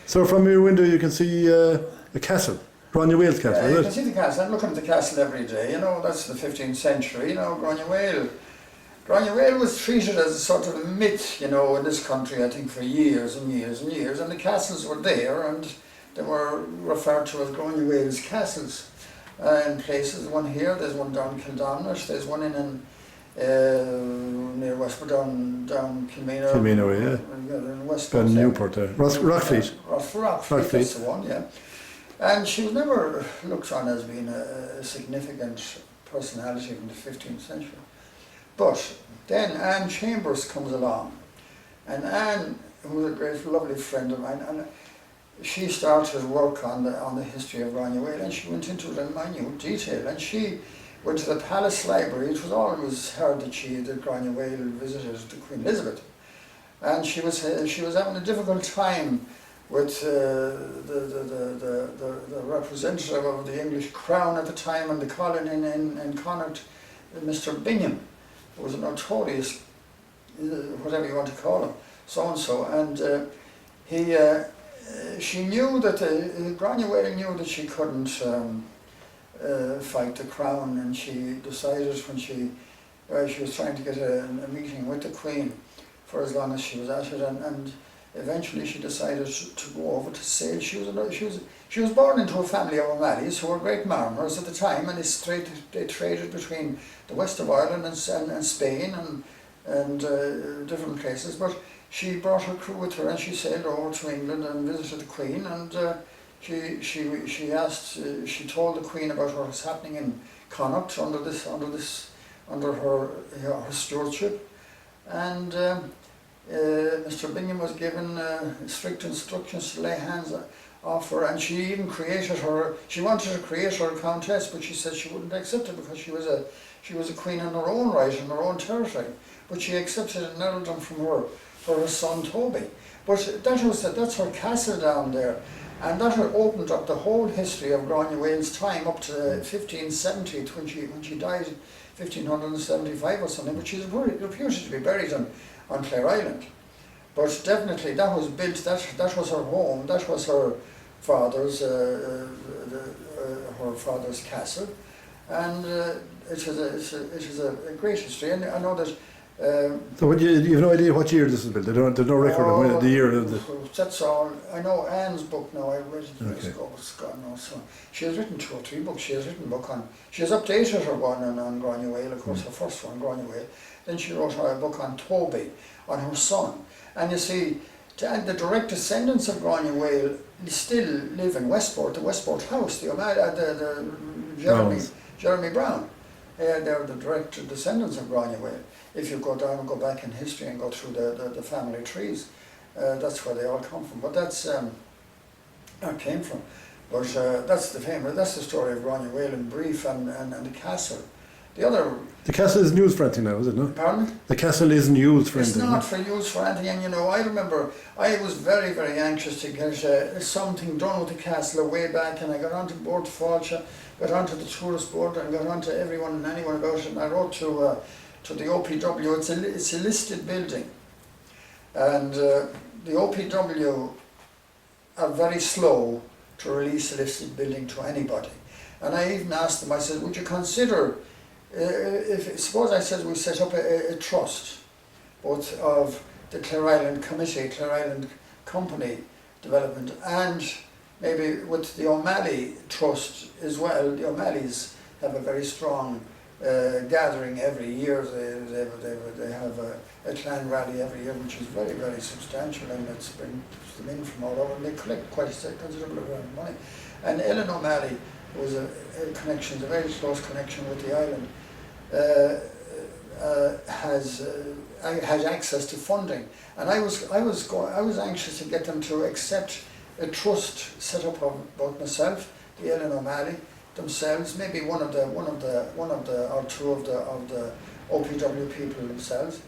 So from your window you can see a castle, Grainne Castle, Yeah, is you it? can see the castle. I'm looking at the castle every day. You know, that's the 15th century. You know, Grainne. Grainne was treated as a sort of a myth, you know, in this country, I think, for years and years and years. And the castles were there, and they were referred to as Grainne castles. In places, one here, there's one down Kildonnet, there's one in near Westport, down Kilmena. Kilmena, yeah. In Westport. Down Newport there. Rockfleet. Rockfleet, that's the one, yeah. And she was never looked on as being a significant personality in the 15th century. But then Anne Chambers comes along, and Anne, who was a great, lovely friend of mine, and she started work on the history of Grainne, and she went into it in minute detail. And she went to the Palace Library. It was always heard that Grainne visited the Queen Elizabeth, and she was having a difficult time with the representative of the English Crown at the time and the colony in Connacht, Mr. Bingham, who was a notorious, whatever you want to call him, so-and-so, and she knew that, Grainne knew that she couldn't fight the Crown, and she decided when she was trying to get a meeting with the Queen for as long as she was at it, and eventually she decided to go over to sail. She was born into a family of O'Malleys who were great mariners at the time, and they traded between the west of Ireland and Spain and different places. But she brought her crew with her, and she sailed over to England and visited the Queen. And she told the Queen about what was happening in Connacht under her stewardship, and Mr. Bingham was given strict instructions to lay hands off her, and she even created her. She wanted to create her a countess, but she said she wouldn't accept it because she was a queen in her own right in her own territory. But she accepted an earldom from her son Toby. But that's her castle down there, and that opened up the whole history of Grainne's time up to 1570 when she died, 1575 or something. But she's reputed to be buried on Clare Island. But definitely that was built, that was her home, that was her father's castle, and it is a great history. And I know that. So you have no idea what year this was built? There's no record of when, the year of the... That's all. I know Anne's book now, I read it years ago, it's gone now. So she has written 2 or 3 books. She has updated her one on Grainne, of course, her first one, Grainne. Then she wrote a book on Toby, on her son. And you see, the direct descendants of Grainne still live in Westport, the Westport House, the Jeremy Brown. They're the direct descendants of Grainne. If you go back in history and go through the family trees, that's where they all come from. But that's came from. But that's the story of Grainne in brief, and the castle. The castle isn't used for anything now, is it? No. Pardon? The castle isn't used for anything. It's not for use for anything, and I remember I was very, very anxious to get something done with the castle way back, and I got onto Board Fáilte, got onto the tourist board, and got onto everyone and anyone about it, and I wrote to the OPW. It's a listed building, and the OPW are very slow to release a listed building to anybody. And I even asked them, I said, would you consider, suppose I said we set up a trust, both of the Clare Island Committee, Clare Island Company Development, and maybe with the O'Malley Trust as well. The O'Malleys have a very strong gathering every year. They have a clan rally every year, which is very, very substantial, and it brings them in from all over, and they collect quite a considerable amount of money. And Ellen O'Malley, who was a very close connection with the island, has access to funding, and I was anxious to get them to accept a trust set up of both myself, the Ellen O'Malley themselves, maybe one or two of the OPW people themselves,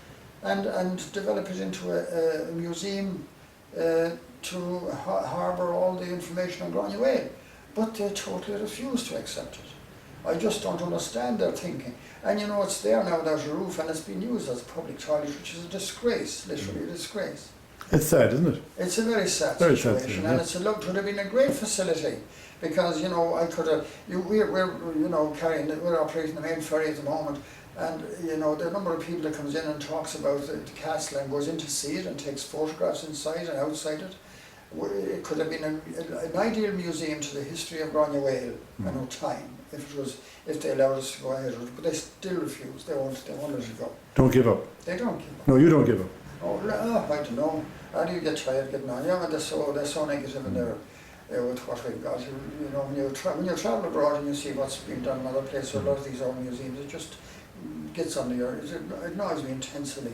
and develop it into a museum to harbour all the information on Grainne. But they totally refuse to accept it. I just don't understand their thinking. And it's there now without a roof, and it's been used as a public toilet, which is a disgrace, literally a disgrace. It's sad, isn't it? It's a very sad Very sad situation, thing, and yeah. it's a look. It would have been a great facility, because you know I could have. We're you know we're operating the main ferry at the moment, and you know the number of people that comes in and talks about the castle and goes in to see it and takes photographs inside and outside it. It could have been an ideal museum to the history of Grainne and Uaille if they allowed us to go ahead with it, but they still refuse. They won't let it go. Don't give up. They don't give up. No, you don't give up. Oh, no, I don't know. How do you get tired getting on? Yeah, and they're so negative in there with what we've got. You know, when you travel abroad and you see what's being done in other places, a lot of these old museums, it just gets under your. It annoys me intensely.